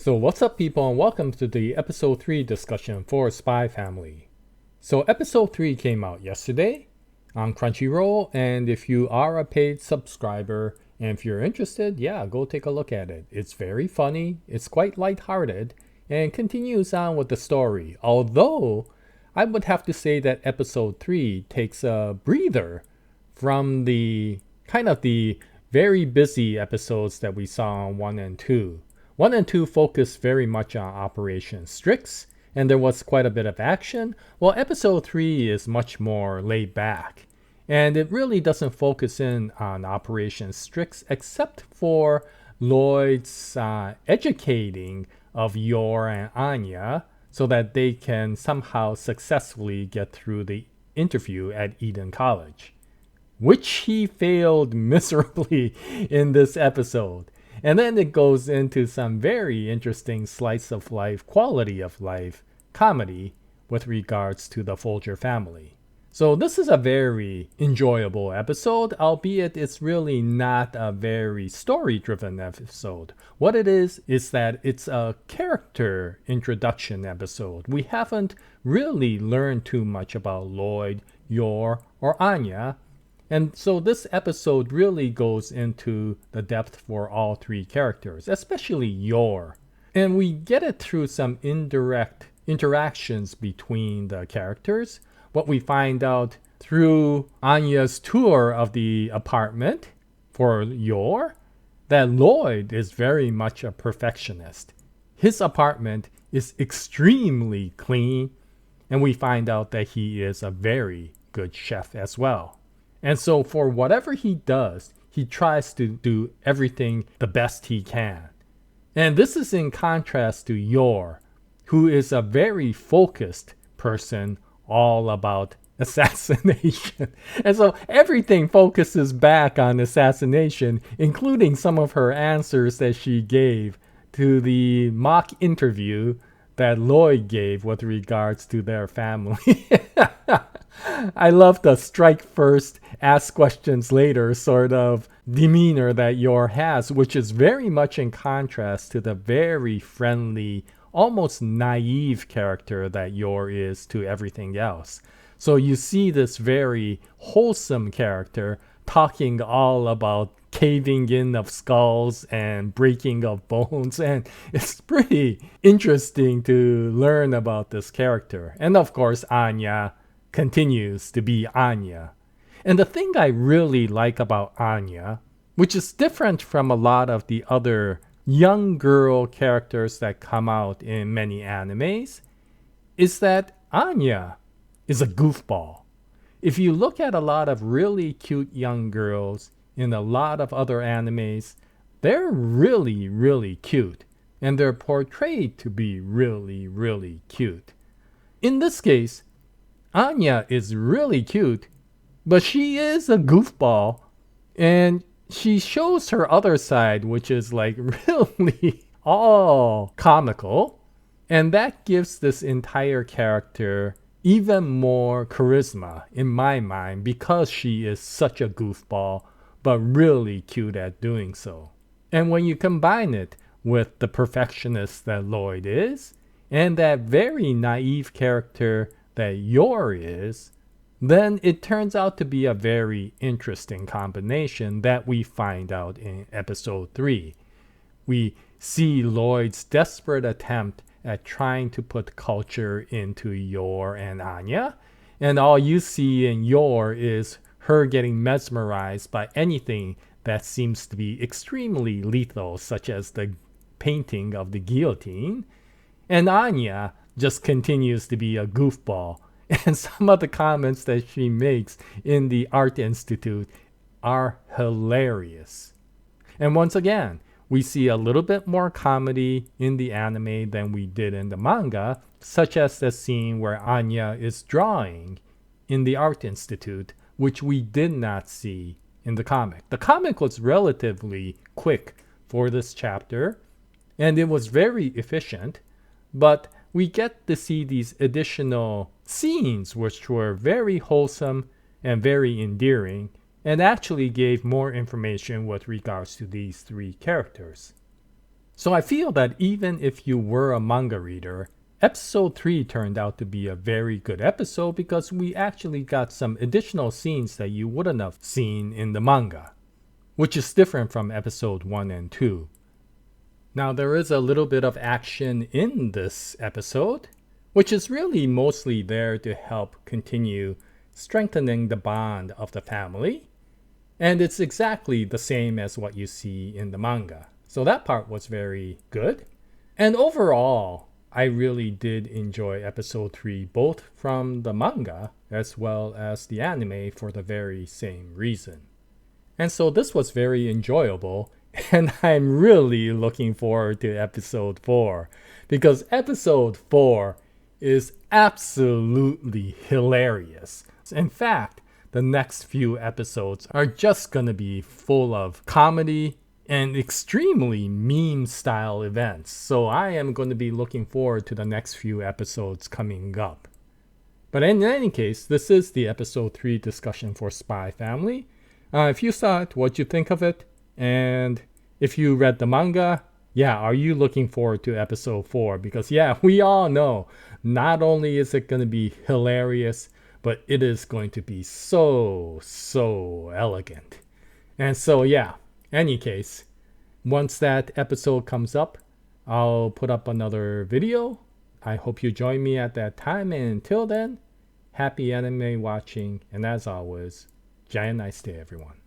So what's up people and welcome to the episode 3 discussion for Spy Family. So episode 3 came out yesterday on Crunchyroll, and if you are a paid subscriber and if you're interested, yeah, go take a look at it. It's very funny, it's quite lighthearted, and continues on with the story. Although, I would have to say that episode 3 takes a breather from the very busy episodes that we saw on 1 and 2. 1 and 2 focused very much on Operation Strix, and there was quite a bit of action, while episode 3 is much more laid back. And it really doesn't focus in on Operation Strix except for Lloyd's educating of Yor and Anya so that they can somehow successfully get through the interview at Eden College, which he failed miserably in this episode. And then it goes into some very interesting slice of life, quality of life comedy with regards to the Folger family. So this is a very enjoyable episode, albeit it's really not a very story-driven episode. What it is that it's a character introduction episode. We haven't really learned too much about Lloyd, Yor, or Anya. And so this episode really goes into the depth for all three characters, especially Yor. And we get it through some indirect interactions between the characters. What we find out through Anya's tour of the apartment for Yor, that Lloyd is very much a perfectionist. His apartment is extremely clean, and we find out that he is a very good chef as well. And so for whatever he does, he tries to do everything the best he can. And this is in contrast to Yor, who is a very focused person all about assassination. And so everything focuses back on assassination, including some of her answers that she gave to the mock interview that Lloyd gave with regards to their family. I love the strike first, ask questions later sort of demeanor that Yor has, which is very much in contrast to the very friendly, almost naive character that Yor is to everything else. So you see this very wholesome character talking all about caving in of skulls and breaking of bones, and it's pretty interesting to learn about this character. And of course, Anya continues to be Anya. And the thing I really like about Anya, which is different from a lot of the other young girl characters that come out in many animes, is that Anya is a goofball. If you look at a lot of really cute young girls in a lot of other animes, they're really, really cute. And they're portrayed to be really, really cute. In this case, Anya is really cute, but she is a goofball. And she shows her other side, which is like really all comical. And that gives this entire character even more charisma in my mind because she is such a goofball, but really cute at doing so. And when you combine it with the perfectionist that Lloyd is, and that very naive character that Yor is, then it turns out to be a very interesting combination that we find out in episode 3. We see Lloyd's desperate attempt at trying to put culture into Yor and Anya, and all you see in Yor is her getting mesmerized by anything that seems to be extremely lethal, such as the painting of the guillotine, and Anya just continues to be a goofball. And some of the comments that she makes in the Art Institute are hilarious. And once again, we see a little bit more comedy in the anime than we did in the manga, such as the scene where Anya is drawing in the Art Institute, which we did not see in the comic. The comic was relatively quick for this chapter, and it was very efficient, but we get to see these additional scenes which were very wholesome and very endearing, and actually gave more information with regards to these three characters. So I feel that even if you were a manga reader, episode 3 turned out to be a very good episode because we actually got some additional scenes that you wouldn't have seen in the manga, which is different from episode 1 and 2. Now there is a little bit of action in this episode, which is really mostly there to help continue strengthening the bond of the family. And it's exactly the same as what you see in the manga. So that part was very good. And overall, I really did enjoy episode 3 both from the manga as well as the anime for the very same reason. And so this was very enjoyable, and I'm really looking forward to episode 4 because episode 4 is absolutely hilarious. In fact, the next few episodes are just gonna be full of comedy and extremely meme style events. So I am going to be looking forward to the next few episodes coming up. But in any case, this is the episode 3 discussion for Spy Family. If you saw it, what'd you think of it? And if you read the manga, are you looking forward to episode 4? Because we all know not only is it going to be hilarious, but it is going to be so elegant. And so any case, once that episode comes up, I'll put up another video. I hope you join me at that time, and until then, happy anime watching, and as always, Jaya, nice day everyone.